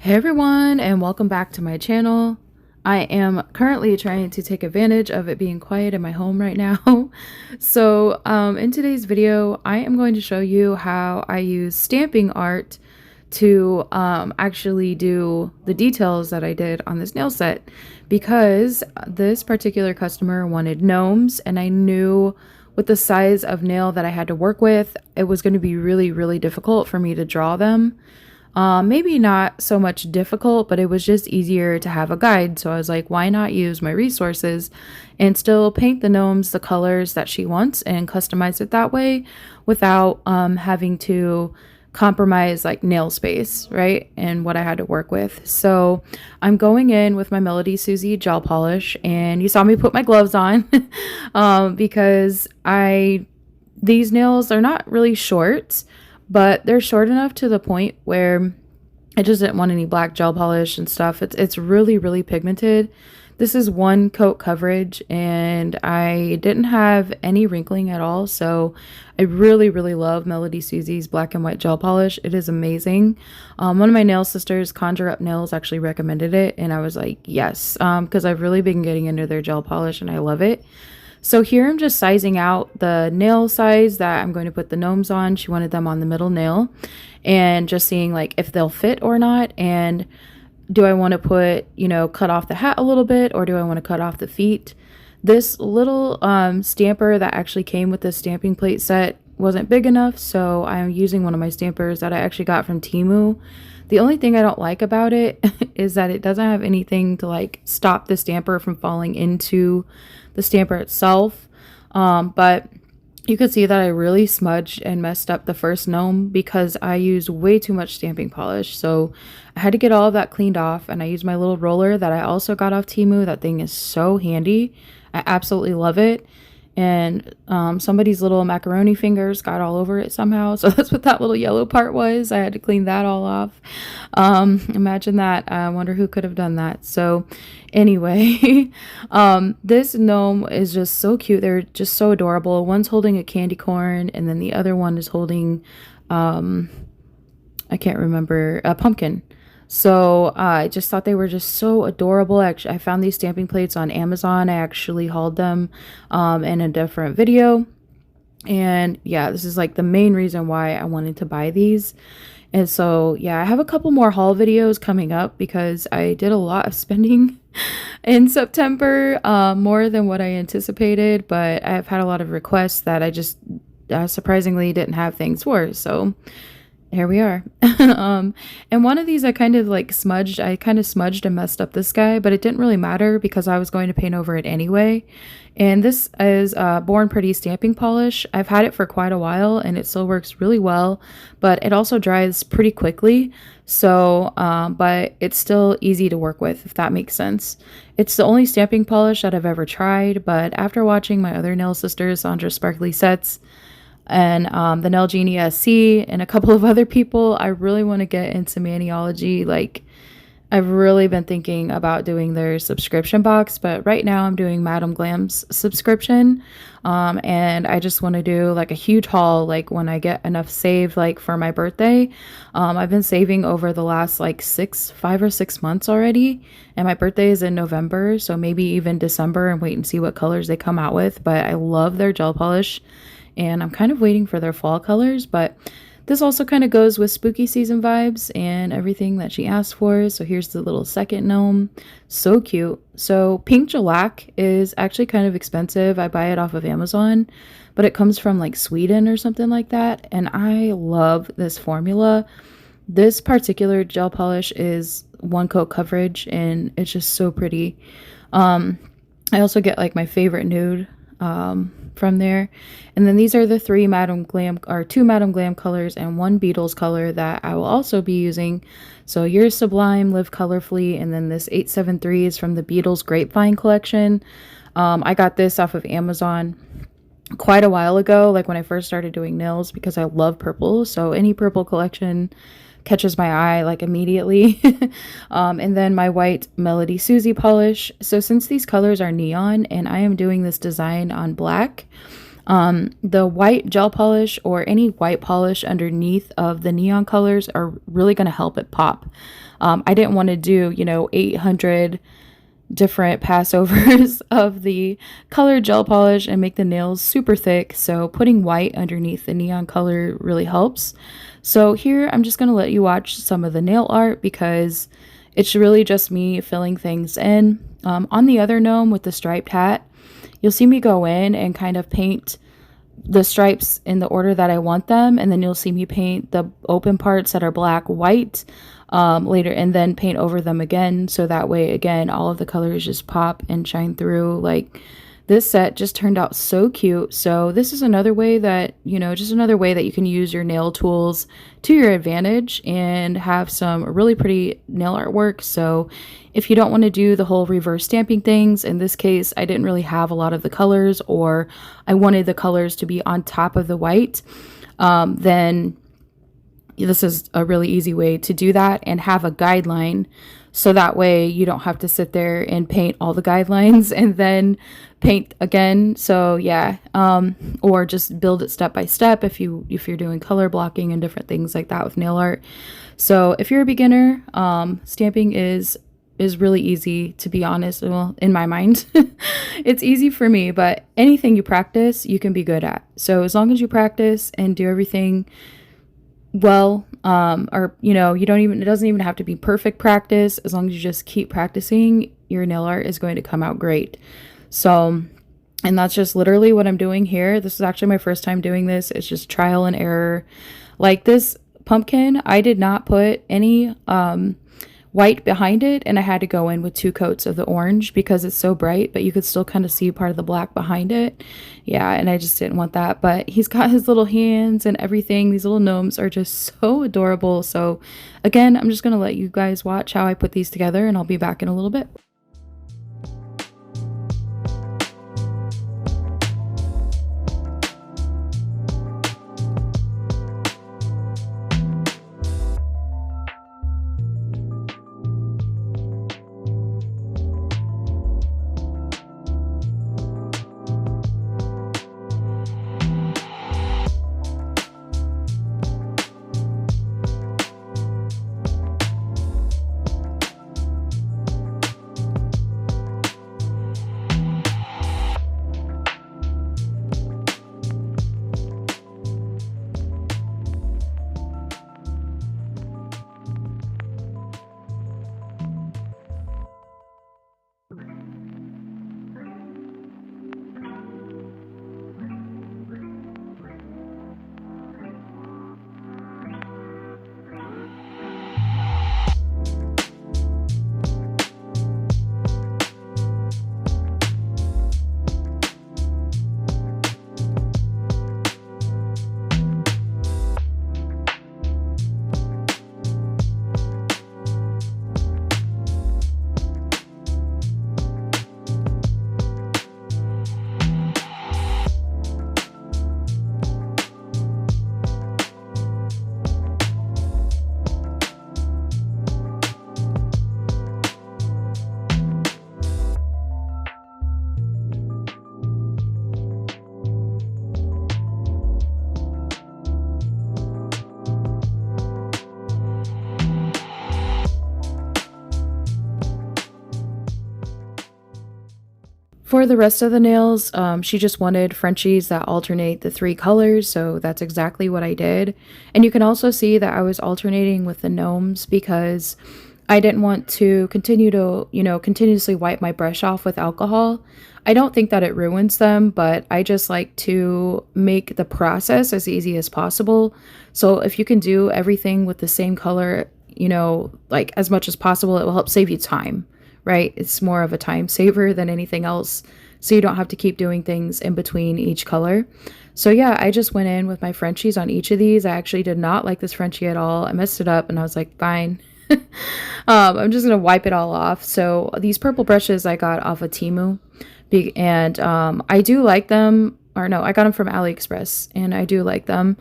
Hey everyone, and welcome back to my channel. I am currently trying to take advantage of it being quiet in my home right now. In today's video, I am going to show you how I use stamping art to actually do the details that I did on this nail set, because this particular customer wanted gnomes, and I knew with the size of nail that I had to work with, it was going to be really difficult for me to draw them. Maybe not so much difficult, but it was just easier to have a guide. So I was like, why not use my resources and still paint the gnomes the colors that she wants and customize it that way without having to compromise like nail space, right? And what I had to work with. So I'm going in with my Melody Susie gel polish, and you saw me put my gloves on because these nails are not really short, but they're short enough to the point where I just didn't want any black gel polish and stuff. It's really pigmented. This is one coat coverage, and I didn't have any wrinkling at all. So I really love Melody Susie's black and white gel polish. It is amazing. One of my nail sisters, Conjure Up Nails, actually recommended it, and I was like, yes, because I've really been getting into their gel polish and I love it. So here I'm just sizing out the nail size that I'm going to put the gnomes on. She wanted them on the middle nail, and just seeing like if they'll fit or not. And do I want to put, cut off the hat a little bit, or do I want to cut off the feet? This little stamper that actually came with this stamping plate set wasn't big enough, so I'm using one of my stampers that I actually got from TEMU. The only thing I don't like about it is that it doesn't have anything to like stop the stamper from falling into the stamper itself. But you could see that I really smudged and messed up the first gnome because I used way too much stamping polish. So I had to get all of that cleaned off, and I used my little roller that I also got off TEMU. That thing is so handy. I absolutely love it. And somebody's little macaroni fingers got all over it somehow, so that's what that little yellow part was. I had to clean that all off. Imagine that. I wonder who could have done that. So anyway, this gnome is just so cute. They're just so adorable. One's holding a candy corn, and then the other one is holding I can't remember, a pumpkin. So I just thought they were just so adorable. Actually, I found these stamping plates on Amazon. I actually hauled them in a different video. And yeah, this is like the main reason why I wanted to buy these. And so yeah, I have a couple more haul videos coming up because I did a lot of spending in September, more than what I anticipated. But I've had a lot of requests that I just surprisingly didn't have things for. So here we are. And one of these I kind of smudged and messed up this guy, but it didn't really matter because I was going to paint over it anyway. And this is Born Pretty stamping polish. I've had it for quite a while and it still works really well, but it also dries pretty quickly. So, but it's still easy to work with, if that makes sense. It's the only stamping polish that I've ever tried, but after watching my other nail sisters, Sandra Sparkly Sets, and the Nail Genie SC, and a couple of other people, I really want to get into Maniology. Like, I've really been thinking about doing their subscription box, but right now I'm doing Madam Glam's subscription, and I just want to do like a huge haul like when I get enough saved, like for my birthday. I've been saving over the last like 5 or 6 months already, and my birthday is in November, so maybe even December, and wait and see what colors they come out with. But I love their gel polish, and I'm kind of waiting for their fall colors. But this also kind of goes with spooky season vibes and everything that she asked for. So here's the little second gnome. So cute. So pink shellac is actually kind of expensive. I buy it off of Amazon, but it comes from like Sweden or something like that. And I love this formula. This particular gel polish is one coat coverage, and it's just so pretty. I also get like my favorite nude from there. And then these are the two Madam Glam colors and one Beatles color that I will also be using. So Yours Sublime, Live Colorfully, and then this 873 is from the Beatles Grapevine collection. I got this off of Amazon quite a while ago, like when I first started doing nails, because I love purple. So any purple collection catches my eye like immediately. And then my white Melody Susie polish. So since these colors are neon and I am doing this design on black, The white gel polish or any white polish underneath of the neon colors are really going to help it pop. I didn't want to do, 800 different passovers of the colored gel polish and make the nails super thick. So putting white underneath the neon color really helps. So here I'm just going to let you watch some of the nail art because it's really just me filling things in. On the other gnome with the striped hat, you'll see me go in and kind of paint the stripes in the order that I want them, and then you'll see me paint the open parts that are black white later, and then paint over them again, so that way again all of the colors just pop and shine through. Like, this set just turned out so cute. So this is another way that, just another way that you can use your nail tools to your advantage and have some really pretty nail artwork. So if you don't want to do the whole reverse stamping things, in this case, I didn't really have a lot of the colors, or I wanted the colors to be on top of the white, then this is a really easy way to do that and have a guideline. So that way you don't have to sit there and paint all the guidelines and then paint again. So yeah, or just build it step by step if you're doing color blocking and different things like that with nail art. So if you're a beginner, stamping is really easy, to be honest. Well, in my mind, it's easy for me, but anything you practice, you can be good at. So as long as you practice and do everything well, or you don't even, it doesn't even have to be perfect practice. As long as you just keep practicing, your nail art is going to come out great. So, and that's just literally what I'm doing here. This is actually my first time doing this. It's just trial and error. Like this pumpkin, I did not put any white behind it, and I had to go in with 2 coats of the orange because it's so bright, but you could still kind of see part of the black behind it. Yeah, and I just didn't want that. But he's got his little hands and everything. These little gnomes are just so adorable. So again, I'm just going to let you guys watch how I put these together, and I'll be back in a little bit. For the rest of the nails, she just wanted Frenchies that alternate the 3 colors, so that's exactly what I did. And you can also see that I was alternating with the gnomes because I didn't want to continue to, continuously wipe my brush off with alcohol. I don't think that it ruins them, but I just like to make the process as easy as possible. So if you can do everything with the same color, like as much as possible, it will help save you time. Right? It's more of a time saver than anything else. So you don't have to keep doing things in between each color. So yeah, I just went in with my Frenchies on each of these. I actually did not like this Frenchie at all. I messed it up and I was like, fine. I'm just going to wipe it all off. So these purple brushes I got off of TEMU. And I do like them. Or no, I got them from AliExpress, and I do like them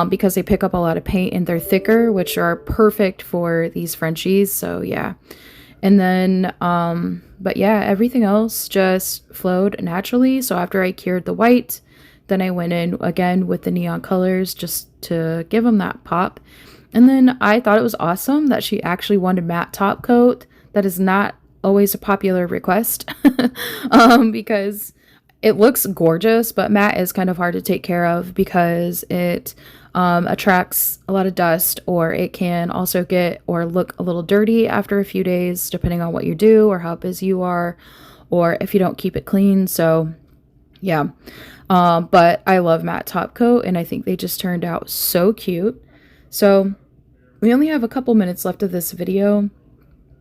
because they pick up a lot of paint and they're thicker, which are perfect for these Frenchies. So yeah. And then, but yeah, everything else just flowed naturally. So after I cured the white, Then I went in again with the neon colors just to give them that pop. And then I thought it was awesome that she actually wanted matte top coat. That is not always a popular request because it looks gorgeous, but matte is kind of hard to take care of because it attracts a lot of dust, or it can also get or look a little dirty after a few days, depending on what you do or how busy you are, or if you don't keep it clean. So yeah, but I love matte top coat, and I think they just turned out so cute. So we only have a couple minutes left of this video,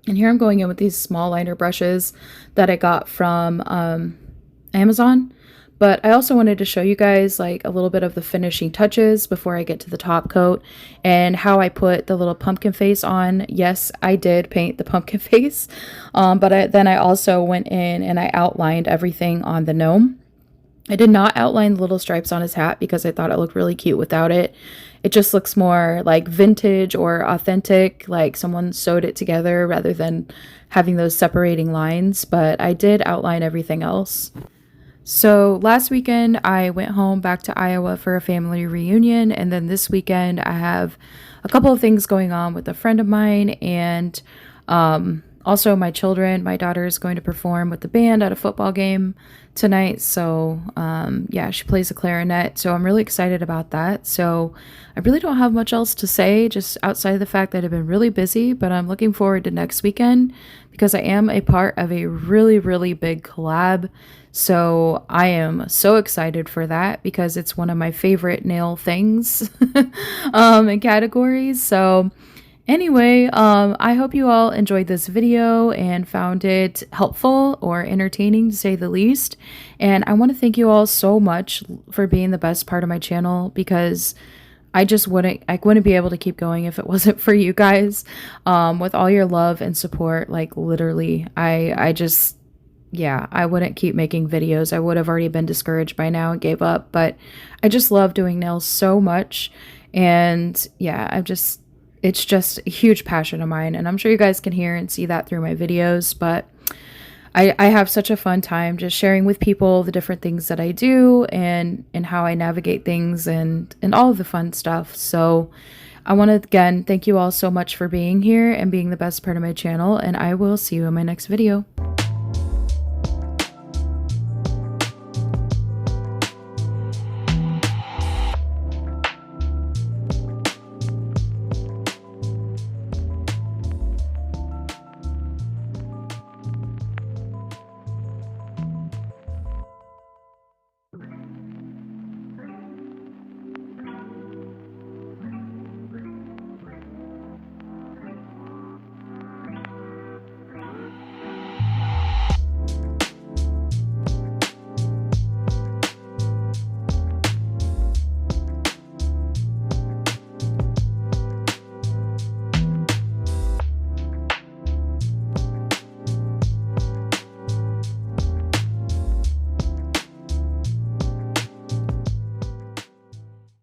and here I'm going in with these small liner brushes that I got from Amazon. But I also wanted to show you guys like a little bit of the finishing touches before I get to the top coat, and how I put the little pumpkin face on. Yes, I did paint the pumpkin face, but then I also went in and I outlined everything on the gnome. I did not outline the little stripes on his hat because I thought it looked really cute without it. It just looks more like vintage or authentic, like someone sewed it together rather than having those separating lines. But I did outline everything else. So last weekend I went home back to Iowa for a family reunion, and then this weekend I have a couple of things going on with a friend of mine, and also my children. My daughter is going to perform with the band at a football game tonight. So yeah, she plays the clarinet, so I'm really excited about that. So I really don't have much else to say, just outside of the fact that I've been really busy, but I'm looking forward to next weekend because I am a part of a really big collab. So I am so excited for that because it's one of my favorite nail things and categories. So anyway, I hope you all enjoyed this video and found it helpful or entertaining, to say the least. And I want to thank you all so much for being the best part of my channel, because I wouldn't be able to keep going if it wasn't for you guys. With all your love and support, like literally, yeah, I wouldn't keep making videos. I would have already been discouraged by now and gave up, but I just love doing nails so much. And yeah, it's just a huge passion of mine, and I'm sure you guys can hear and see that through my videos. But I have such a fun time just sharing with people the different things that I do and how I navigate things and all of the fun stuff. So I want to again thank you all so much for being here and being the best part of my channel, and I will see you in my next video.